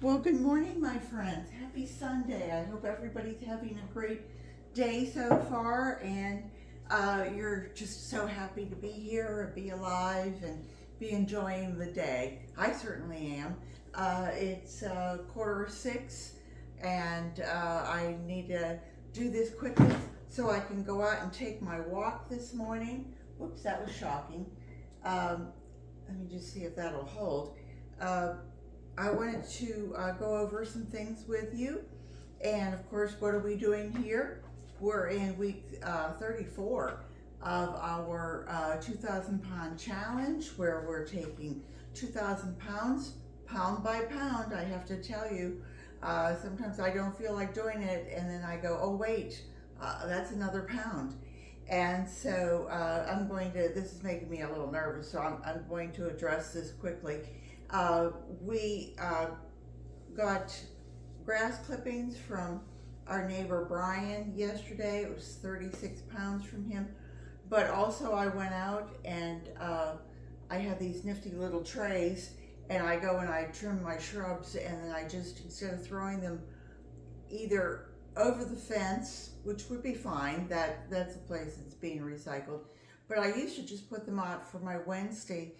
Well, good morning, my friends. Happy Sunday. I hope everybody's having a great day so far, and you're just so happy to be here, be alive, and be enjoying the day. I certainly am. It's 6:15, and I need to do this quickly so I can go out and take my walk this morning. Whoops, that was shocking. Um, Let me just see if that'll hold. Uh, I wanted to go over some things with you. And of course, what are we doing here? We're in week 34 of our 2,000 pound challenge, where we're taking 2,000 pounds, pound by pound. I have to tell you, sometimes I don't feel like doing it, and then I go, oh, wait, that's another pound. And so this is making me a little nervous, so I'm going to address this quickly. We got grass clippings from our neighbor Brian yesterday. It was 36 pounds from him. But also, I went out and I have these nifty little trays, and I go and I trim my shrubs, and then I just, instead of throwing them either over the fence, which would be fine, that's a place that's being recycled, but I used to just put them out for my Wednesday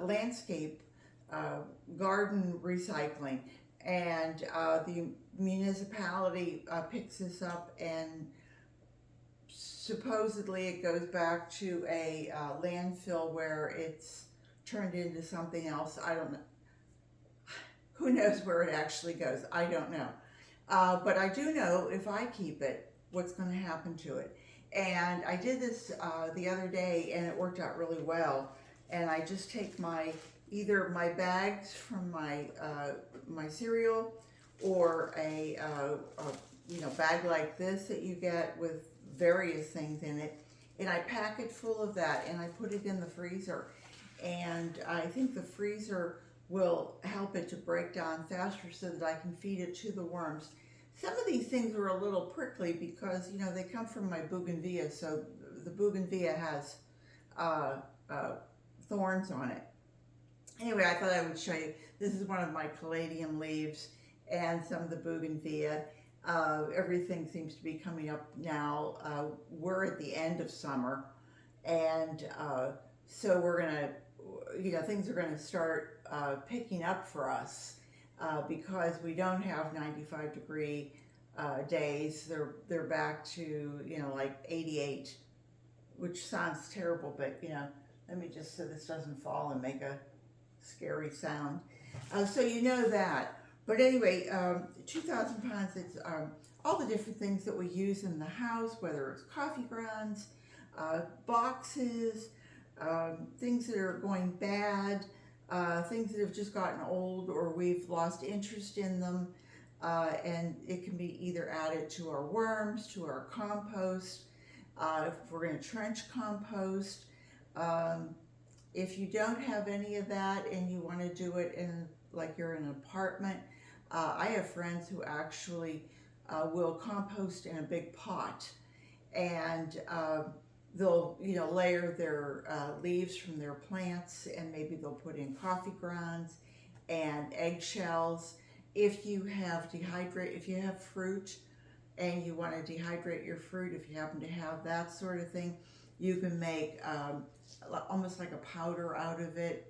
landscape uh, garden recycling, and the municipality picks this up, and supposedly it goes back to a landfill where it's turned into something else. I don't know. Who knows where it actually goes? I don't know. But I do know if I keep it, what's going to happen to it. And I did this the other day, and it worked out really well. And I just take either my bags from my cereal, or a bag like this that you get with various things in it, and I pack it full of that, and I put it in the freezer. And I think the freezer will help it to break down faster so that I can feed it to the worms. Some of these things are a little prickly because they come from my bougainvillea, so the bougainvillea has uh, uh, thorns on it. Anyway, I thought I would show you. This is one of my caladium leaves and some of the bougainvillea. Everything seems to be coming up now. We're at the end of summer, and so we're gonna, things are gonna start picking up for us because we don't have 95-degree days. They're back to like 88, which sounds terrible, but let me just, so this doesn't fall and make a scary sound. So you know that. But anyway, 2,000 pounds, it's all the different things that we use in the house, whether it's coffee grounds, boxes, things that are going bad, things that have just gotten old or we've lost interest in them. And it can be either added to our worms, to our compost, if we're going to trench compost. Um, if you don't have any of that and you want to do it in, like, you're in an apartment, I have friends who actually will compost in a big pot, and they'll layer their leaves from their plants, and maybe they'll put in coffee grounds and eggshells. If you have fruit and you want to dehydrate your fruit, if you happen to have that sort of thing, you can make almost like a powder out of it.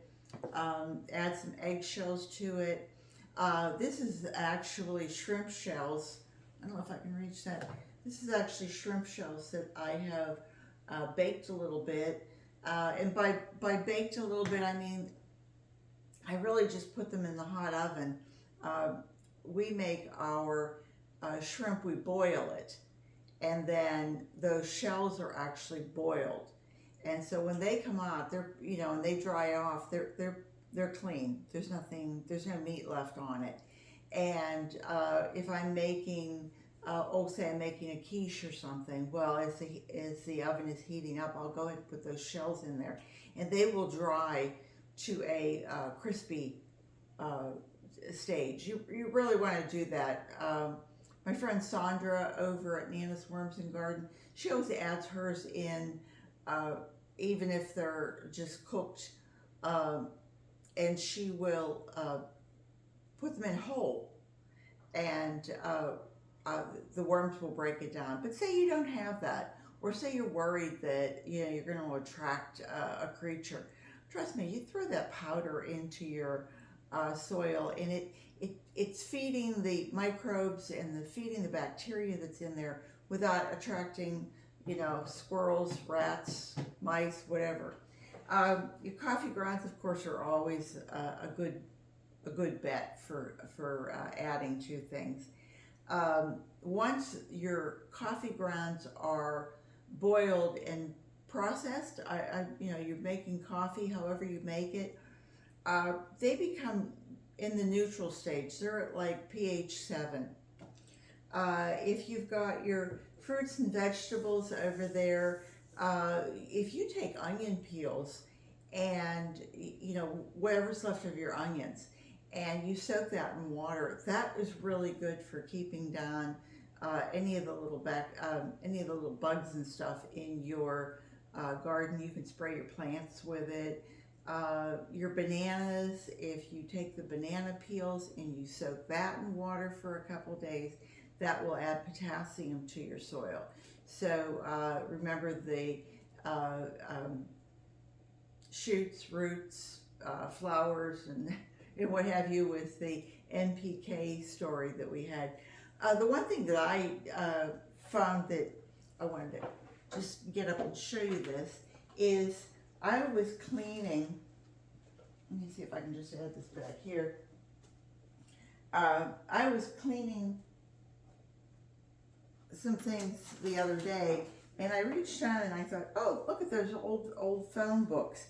Add some eggshells to it. This is actually shrimp shells. I don't know if I can reach that. This is actually shrimp shells that I have baked a little bit. And by baked a little bit, I mean I really just put them in the hot oven. Uh, we make our shrimp, we boil it, and then those shells are actually boiled. And so when they come out, and they dry off, they're clean. There's no meat left on it. And if I'm making, say I'm making a quiche or something, well, as the oven is heating up, I'll go ahead and put those shells in there, and they will dry to a crispy uh, stage. You really want to do that. My friend Sandra over at Nana's Worms and Garden, she always adds hers in, uh, even if they're just cooked, um, and she will put them in whole, and uh, the worms will break it down. But say you don't have that, or say you're worried that you're going to attract a creature. Trust me, you throw that powder into your soil, and it's feeding the microbes and feeding the bacteria that's in there without attracting, squirrels, rats, mice, whatever. Your coffee grounds, of course, are always a good bet for adding to things. Once your coffee grounds are boiled and processed, you're making coffee, however you make it, they become in the neutral stage. They're at like pH 7. If you've got your fruits and vegetables over there, if you take onion peels and whatever's left of your onions, and you soak that in water, that is really good for keeping down any of the little bugs and stuff in your garden. You can spray your plants with it. Your bananas, if you take the banana peels and you soak that in water for a couple days, that will add potassium to your soil. So remember the shoots, roots, flowers, and what have you with the NPK story that we had. The one thing that I found that I wanted to just get up and show you this is I was cleaning. Let me see if I can just add this back here. I was cleaning some things the other day, and I reached down and I thought, oh, look at those old phone books.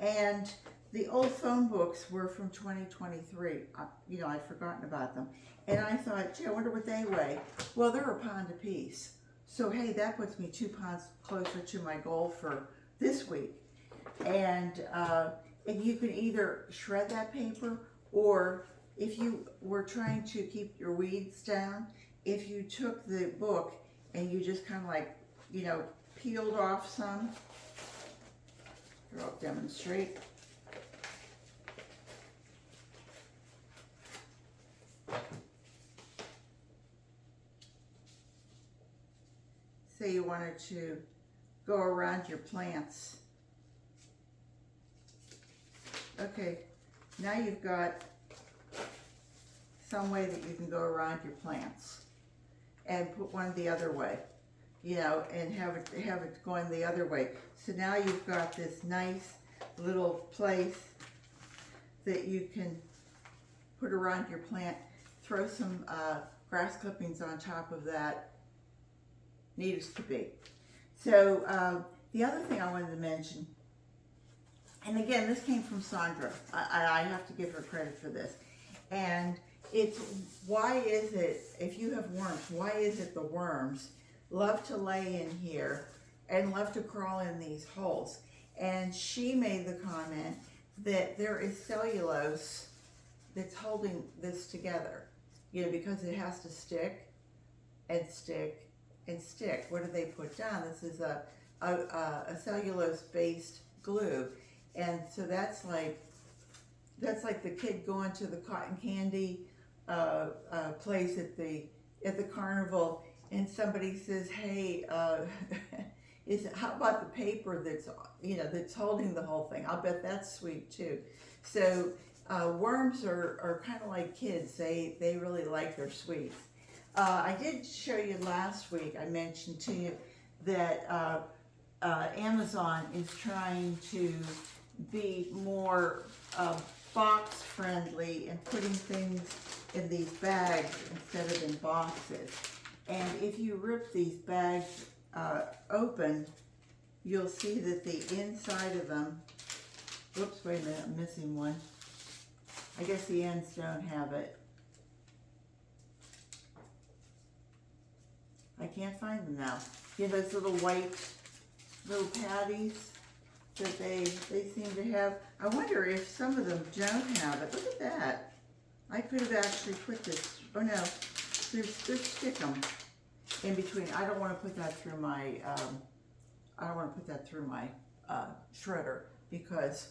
And the old phone books were from 2023. I'd forgotten about them. And I thought, gee, I wonder what they weigh. Well, they're a pound apiece. So, hey, that puts me 2 pounds closer to my goal for this week. And you can either shred that paper, or if you were trying to keep your weeds down, if you took the book and you just kind of like, peeled off some. Here, I'll demonstrate. Say you wanted to go around your plants. Okay, now you've got some way that you can go around your plants, and put one the other way, and have it going the other way. So now you've got this nice little place that you can put around your plant. Throw some grass clippings on top of that. Neat as to be. So the other thing I wanted to mention, and again, this came from Sandra. I have to give her credit for this. And it's, why is it, if you have worms, why is it the worms love to lay in here and love to crawl in these holes? And she made the comment that there is cellulose that's holding this together, because it has to stick and stick and stick. What do they put down? This is a cellulose-based glue, and so that's like the kid going to the cotton candy place at the carnival, and somebody says, "Hey, how about the paper that's holding the whole thing? I'll bet that's sweet too." So worms are kind of like kids. They really like their sweets. I did show you last week, I mentioned to you that Amazon is trying to be more box friendly and putting things in these bags instead of in boxes. And if you rip these bags open, you'll see that the inside of them, whoops, wait a minute, I'm missing one. I guess the ends don't have it. I can't find them now. Those little white little patties that they seem to have. I wonder if some of them don't have it. Look at that. I could have actually put this. Oh no, there's stickum in between. I don't want to put that through my. I don't want to put that through my shredder, because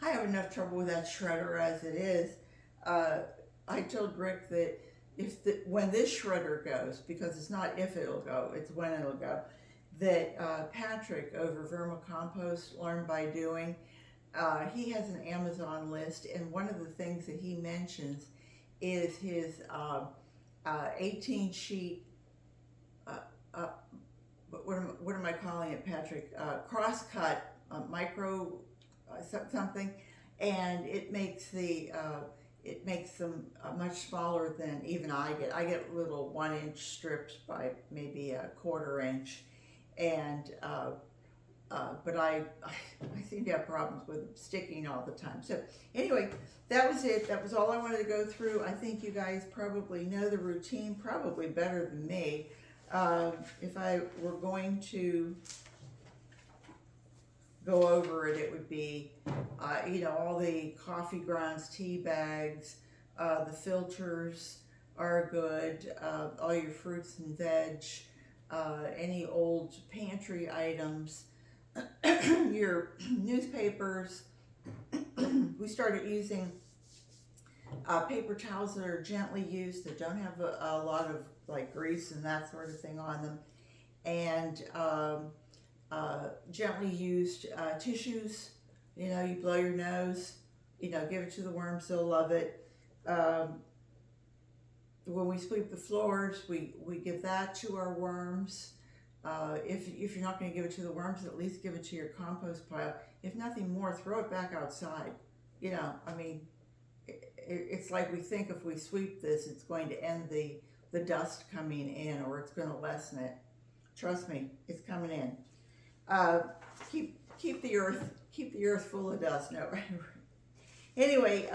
I have enough trouble with that shredder as it is. Uh, I told Rick that when this shredder goes, because it's not if it'll go, it's when it'll go, that Patrick over Vermicompost Learn by Doing, he has an Amazon list, and one of the things that he mentions is his 18 sheet, uh, uh, what am I calling it, Patrick? Crosscut micro something, and it makes them much smaller than even I get. I get little 1 inch strips by maybe a 1/4 inch, and but I seem to have problems with sticking all the time. So anyway, that was it. That was all I wanted to go through. I think you guys probably know the routine probably better than me. If I were going to go over it, it would be, all the coffee grounds, tea bags, the filters are good, all your fruits and veg, any old pantry items, your newspapers. We started using paper towels that are gently used, that don't have a lot of like grease and that sort of thing on them, and gently used tissues. You blow your nose, give it to the worms, they'll love it. When we sweep the floors, we give that to our worms. If you're not going to give it to the worms, at least give it to your compost pile. If nothing more, throw it back outside. It's like we think if we sweep this, it's going to end the dust coming in, or it's going to lessen it. Trust me, it's coming in. Keep the earth full of dust. No, anyway,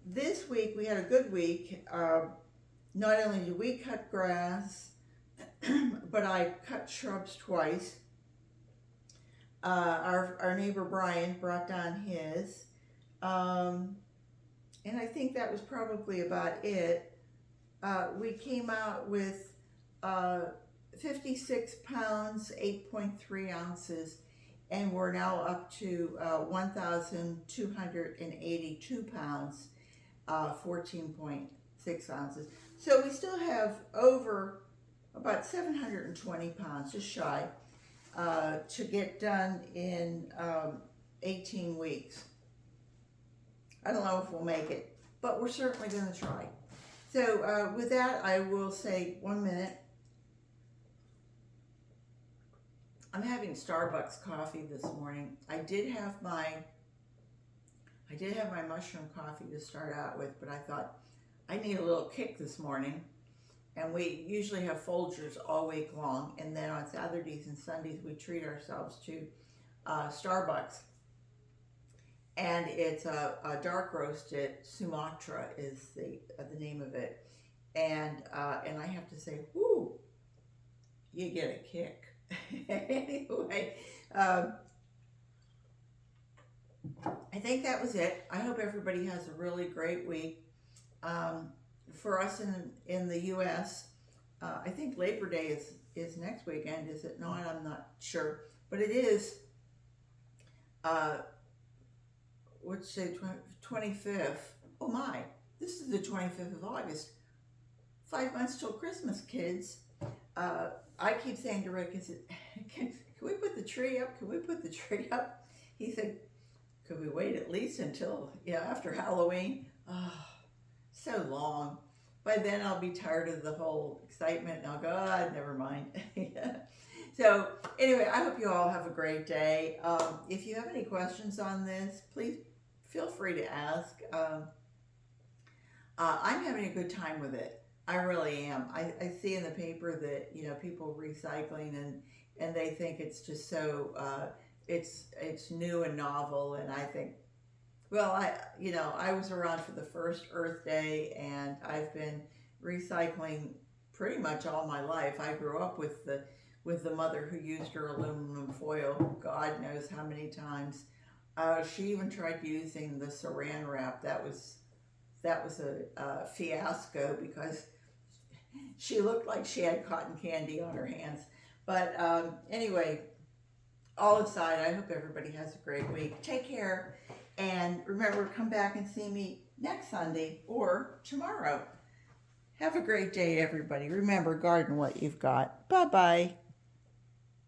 this week we had a good week. Not only did we cut grass, but I cut shrubs twice. Our neighbor Brian brought down his, and I think that was probably about it. We came out with 56 pounds, 8.3 ounces, and we're now up to 1,282 pounds, 14.6 ounces. So we still have over about 720 pounds, just shy, to get done in 18 weeks. I don't know if we'll make it, but we're certainly going to try. So with that, I will say 1 minute. I'm having Starbucks coffee this morning. I did have my mushroom coffee to start out with, but I thought I need a little kick this morning. And we usually have Folgers all week long, and then on Saturdays and Sundays we treat ourselves to Starbucks. And it's a dark roasted Sumatra is the name of it, and I have to say, whoo, you get a kick. Anyway, I think that was it. I hope everybody has a really great week. For us in the U.S., I think Labor Day is next weekend, is it not? I'm not sure, but it is. What's the 25th? Oh my! This is the 25th of August. 5 months till Christmas, kids. I keep saying to Rick, can we put the tree up? Can we put the tree up? He said, could we wait at least until after Halloween? Oh, so long. By then I'll be tired of the whole excitement, and I'll go, never mind. So anyway, I hope you all have a great day. If you have any questions on this, please feel free to ask. I'm having a good time with it. I really am. I see in the paper that people recycling and they think it's just so it's new and novel, and I think, well, I was around for the first Earth Day, and I've been recycling pretty much all my life. I grew up with the mother who used her aluminum foil God knows how many times. She even tried using the saran wrap. That was a fiasco because she looked like she had cotton candy on her hands. But anyway, all aside, I hope everybody has a great week. Take care, And remember, come back and see me next Sunday or tomorrow. Have a great day, everybody. Remember, garden what you've got. Bye-bye.